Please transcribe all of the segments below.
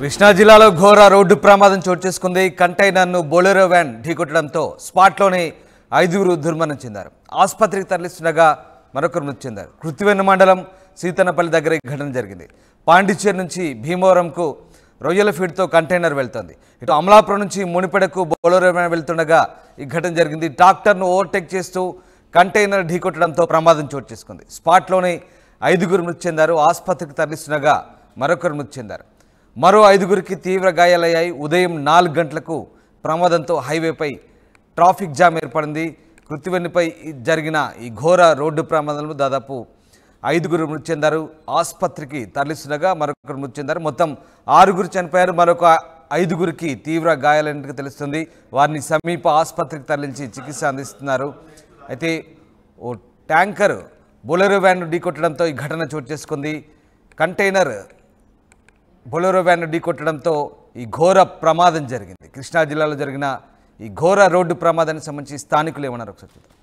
కృష్ణా జిల్లాలో ఘోర రోడ్డు ప్రమాదం చోటు చేసుకుంది. కంటైనర్ను బొలెరో వ్యాన్ ఢీకొట్టడంతో స్పాట్లోనే 5 దుర్మరణం చెందారు. ఆసుపత్రికి తరలిస్తుండగా మరొకరు మృతి చెందారు. కృత్తివెన్ను మండలం సీతనపల్లి దగ్గర ఈ ఘటన జరిగింది. పాండిచ్చేరి నుంచి భీమవరంకు రొయ్యల ఫీడ్తో కంటైనర్ వెళ్తోంది. ఇటు అమలాపురం నుంచి మునిపెడకు బొలెరో వ్యాన్ వెళ్తుండగా ఈ ఘటన జరిగింది. ట్రాక్టర్ను ఓవర్టేక్ చేస్తూ కంటైనర్ ఢీకొట్టడంతో ప్రమాదం చోటు చేసుకుంది. స్పాట్లోనే 5 మృతి చెందారు. ఆసుపత్రికి తరలిస్తుండగా మరొకరు మృతి చెందారు. మరో 5 తీవ్ర గాయాలయ్యాయి. ఉదయం 4 గంటలకు ప్రమాదంతో హైవేపై ట్రాఫిక్ జామ్ ఏర్పడింది. కృత్తివెన్నుపై జరిగిన ఈ ఘోర రోడ్డు ప్రమాదంలో దాదాపు 5 మృతి చెందారు. ఆసుపత్రికి తరలిస్తుండగా మరొకరు మృతి చెందారు. మొత్తం 6 చనిపోయారు. మరొక 5 తీవ్ర గాయాలైనట్టుగా తెలుస్తుంది. వారిని సమీప ఆసుపత్రికి తరలించి చికిత్స అందిస్తున్నారు. అయితే ఓ ట్యాంకర్ బొలెరో వ్యాన్ ఢీకొట్టడంతో ఈ ఘటన చోటు చేసుకుంది. కంటైనర్ బొలెరో వ్యాన్ ఢీకొట్టడంతో ఈ ఘోర ప్రమాదం జరిగింది. కృష్ణా జిల్లాలో జరిగిన ఈ ఘోర రోడ్డు ప్రమాదానికి సంబంధించి స్థానికులు ఏమన్నారు ఒకసారి చూద్దాం.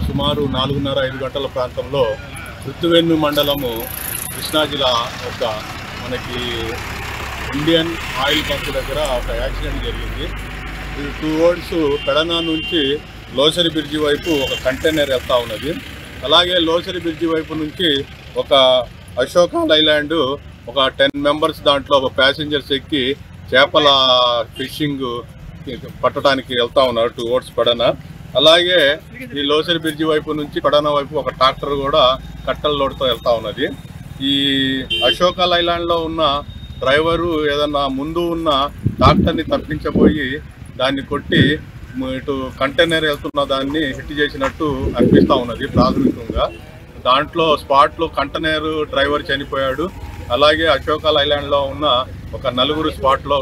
సుమారు 4:30-5 గంటల ప్రాంతంలో కృత్తివెన్ను మండలము కృష్ణా జిల్లా ఒక మనకి ఇండియన్ ఆయిల్ పంప్ దగ్గర ఒక యాక్సిడెంట్ జరిగింది. ఇది టువర్డ్స్ పెడనా నుంచి లోసరి బ్రిడ్జి వైపు ఒక కంటైనర్ వెళ్తూ ఉన్నది. అలాగే లోసరి బ్రిడ్జి వైపు నుంచి ఒక అశోక లైలాండ్ ఒక 10 మెంబర్స్ దాంట్లో ఒక ప్యాసింజర్స్ ఎక్కి చేపల ఫిషింగ్ పట్టడానికి వెళ్తూ ఉన్నారు టువర్డ్స్ పెడనా. అలాగే ఈ లోసరి బ్రిడ్జి వైపు నుంచి పెడనా వైపు ఒక ట్రాక్టర్ కూడా కట్టల లోడ్తో వెళ్తూ ఉన్నది. ఈ అశోక లైలాండ్లో ఉన్న డ్రైవరు ఏదన్నా ముందు ఉన్న ట్రాక్టర్ని తప్పించబోయి దాన్ని కొట్టి ఇటు కంటైనర్ వెళ్తున్న దాన్ని హిట్ చేసినట్టు అనిపిస్తూ ఉన్నది ప్రాథమికంగా. దాంట్లో స్పాట్లో కంటైనర్ డ్రైవర్ చనిపోయాడు. అలాగే అశోక లైలాండ్లో ఉన్న ఒక 4 స్పాట్లో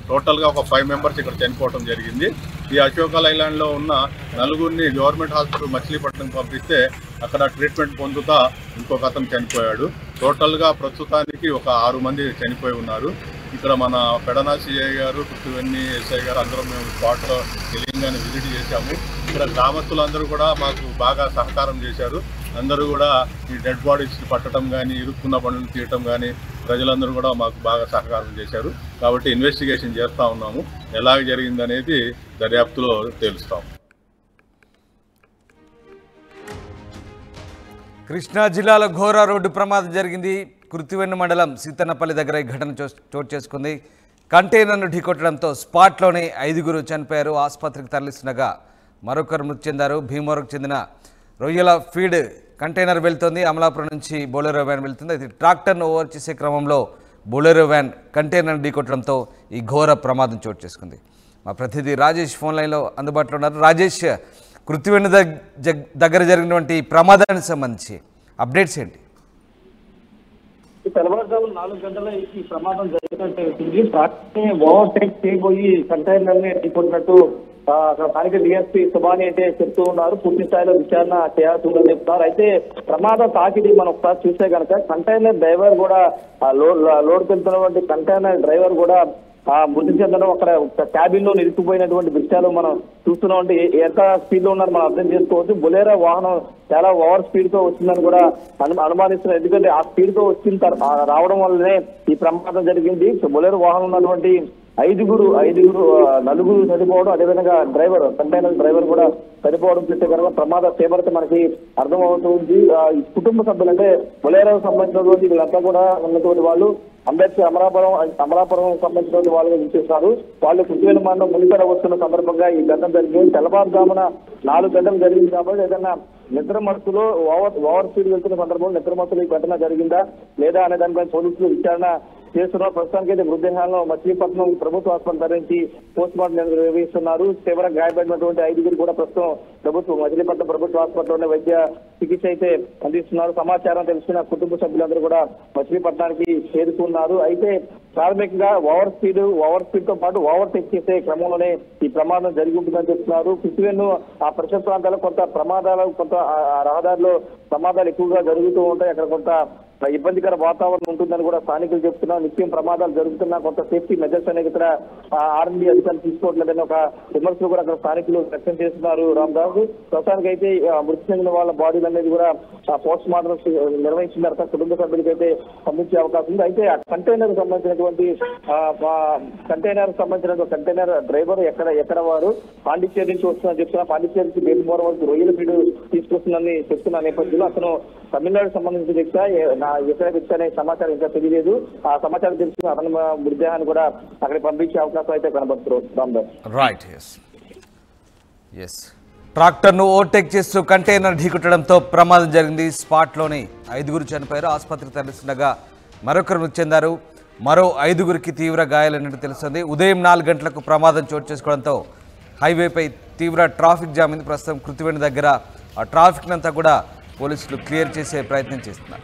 టోటల్గా ఒక 5 మెంబర్స్ ఇక్కడ చనిపోవడం జరిగింది. ఈ అశోక లైలాండ్లో ఉన్న 4 గవర్నమెంట్ హాస్పిటల్ మచిలీపట్నం పంపిస్తే అక్కడ ట్రీట్మెంట్ పొందుతా ఇంకొక అతను చనిపోయాడు. టోటల్గా ప్రస్తుతానికి ఒక 6 మంది చనిపోయి ఉన్నారు. ఇక్కడ మన పెడనా సిఐ గారు, కృత్తివెన్ను ఎస్ఐ గారు అందరం మేము స్పాట్లో తెలంగాణ విజిట్ చేశాము. ఇక్కడ గ్రామస్తులందరూ కూడా మాకు బాగా సహకారం చేశారు. అందరూ కూడా ఈ డెడ్ బాడీస్ పట్టడం కానీ, ఇరుక్కున్న పనులు తీయటం కానీ ప్రజలందరూ కూడా మాకు బాగా సహకారం చేశారు. కాబట్టి ఇన్వెస్టిగేషన్ చేస్తూ ఉన్నాము. ఎలాగ జరిగిందనేది దర్యాప్తులో తెలుస్తాం. కృష్ణా జిల్లాలో ఘోర రోడ్డు ప్రమాదం జరిగింది. కృత్తివెన్ను మండలం సీతనపల్లి దగ్గర ఈ ఘటన చోటు చేసుకుంది. కంటైనర్ను ఢీకొట్టడంతో స్పాట్లోనే 5 చనిపోయారు. ఆసుపత్రికి తరలిస్తుండగా మరొకరు మృతి చెందారు. భీమవరంకు చెందిన రొయ్యల ఫీడ్ కంటైనర్ వెళ్తుంది. అమలాపురం నుంచి బొలెరో వ్యాన్ వెళ్తుంది. అయితే ట్రాక్టర్ను ఓవర్ చేసే క్రమంలో బొలెరో వ్యాన్ కంటైనర్ ఢీకొట్టడంతో ఈ ఘోర ప్రమాదం చోటు చేసుకుంది. మా ప్రతినిధి రాజేష్ ఫోన్ లైన్లో అందుబాటులో ఉన్నారు. రాజేష్, కృత్తివెన్ను దగ్గర జరిగినటువంటి ప్రమాదానికి సంబంధించి అప్డేట్స్ ఏంటి? తెల్లవారుజాము 4 గంటల ఈ ప్రమాదం జరిగినట్టు ఓవర్టేక్ చేయబోయి కంటైనర్ని ఢీకొట్టినట్టు స్థానిక డిఎస్పీ సుబాని అయితే చెప్తూ ఉన్నారు. పూర్తి స్థాయిలో విచారణ చేయాల్సి ఉందని చెప్తున్నారు. అయితే ప్రమాద తాకిడి మనం ఒకసారి చూస్తే కనుక కంటైనర్ డ్రైవర్ కూడా లోడ్ వెళ్తున్నటువంటి కంటైనర్ డ్రైవర్ కూడా మృతి చెందడం, అక్కడ క్యాబిన్ లో నిలిచిపోయినటువంటి దృశ్యాలు మనం చూస్తున్నాం. అంటే ఎంత స్పీడ్ లో ఉన్నారు మనం అర్థం చేసుకోవచ్చు. బొలెరో వాహనం చాలా ఓవర్ స్పీడ్ తో వచ్చిందని కూడా అనుమానిస్తున్నారు. ఎందుకంటే ఆ స్పీడ్ తో వచ్చిన రావడం వల్లనే ఈ ప్రమాదం జరిగింది. బొలెరో వాహనం ఉన్నటువంటి 4 చనిపోవడం, అదేవిధంగా డ్రైవర్ కంటైనర్ డ్రైవర్ కూడా చనిపోవడం చూస్తే కనుక ప్రమాద తీవ్రత మనకి అర్థమవుతుంది. ఈ కుటుంబ సభ్యులు అంటే బొలెరో సంబంధించినటువంటి వీళ్ళంతా కూడా ఉన్నటువంటి వాళ్ళు అంబేద్కర్ అమలాపురం సంబంధించిన వాళ్ళు చూస్తున్నారు. వాళ్ళు కృత్తివెన్ను మండలం మునిపెడ వస్తున్న సందర్భంగా ఈ ఘటన జరిగింది. తెల్లవారుజామున 4 గంటలు జరిగింది కాబట్టి ఏదైనా నిద్ర మత్తులో ఓవర్ స్పీడ్ వెళ్తున్న సందర్భంలో నిద్ర మత్తులో ఈ ఘటన జరిగిందా లేదా అనే దానిపై పోలీసులు విచారణ చేస్తున్నారు. ప్రస్తుతానికి అయితే మృతదేహాలను మచిలీపట్నం ప్రభుత్వ ఆసుపత్రి తరలించి పోస్ట్ మార్టం నిర్వహిస్తున్నారు. తీవ్ర గాయపడినటువంటి 5గురు కూడా ప్రస్తుతం మచిలీపట్నం ప్రభుత్వ ఆసుపత్రిలోనే వైద్య చికిత్స అయితే అందిస్తున్నారు. సమాచారం తెలిసిన కుటుంబ సభ్యులందరూ కూడా మచిలీపట్నానికి చేరుకున్నారు. అయితే ప్రాథమికంగా ఓవర్ స్పీడ్ తో పాటు ఓవర్టేక్ చేసే క్రమంలోనే ఈ ప్రమాదం జరిగి ఉంటుందని చెప్తున్నారు. కృత్తివెన్ను ఆ పరిసర ప్రాంతాల్లో కొంత రహదారిలో ప్రమాదాలు ఎక్కువగా జరుగుతూ ఉంటాయి. అక్కడ కొంత ఇబ్బందికర వాతావరణం ఉంటుందని కూడా స్థానికులు చెప్తున్నారు. నిత్యం ప్రమాదాలు జరుగుతున్నా కొంత సేఫ్టీ మెజర్స్ అనేది ఇక్కడ ఆర్ఎండ్బి అధికారులు తీసుకోవట్లేదని ఒక విమర్శలు కూడా అక్కడ స్థానికులు వ్యక్తం చేస్తున్నారు. రామదాస్ ప్రస్తుతానికి అయితే మృతి చెందిన వాళ్ళ బాడీలు అనేది కూడా పోస్ట్ మార్టం నిర్వహించిన తర్వాత కుటుంబ సభ్యులకి అయితే పంపించే అవకాశం ఉంది. అయితే ఆ కంటైనర్ కంటైనర్ డ్రైవర్ ఎక్కడ వారు పాండిచ్చేరి నుంచి వస్తుందని చెప్తున్నా. పాండిచ్చేరి నుంచి బేలుమూరం వరకు రొయ్యల ఫీడ్ తీసుకొస్తుందని చెప్తున్న నేపథ్యంలో అతను తమిళనాడుకు సంబంధించిన వ్యక్తి ఎక్కడ వ్యక్తి అనే సమాచారం ఇంకా తెలియలేదు. ఆ సమాచారం తెలుసుకుని అతని మృతదేహాన్ని కూడా అక్కడికి పంపించే అవకాశం అయితే కనబడుతుంది. రైట్. ఎస్ ట్రాక్టర్ను ఓవర్టేక్ చేస్తూ కంటైనర్ ఢీకొట్టడంతో ప్రమాదం జరిగింది. స్పాట్లోనే 5గురు చనిపోయారు. ఆసుపత్రికి తరలిస్తుండగా మరొకరు మృతి చెందారు. మరో 5గురికి తీవ్ర గాయాలన్నట్టు తెలుస్తుంది. ఉదయం 4 గంటలకు ప్రమాదం చోటు చేసుకోవడంతో హైవేపై తీవ్ర ట్రాఫిక్ జామ్ ఉంది. ప్రస్తుతం కృత్తివెన్ను దగ్గర ఆ ట్రాఫిక్ అంతా కూడా పోలీసులు క్లియర్ చేసే ప్రయత్నం చేస్తున్నారు.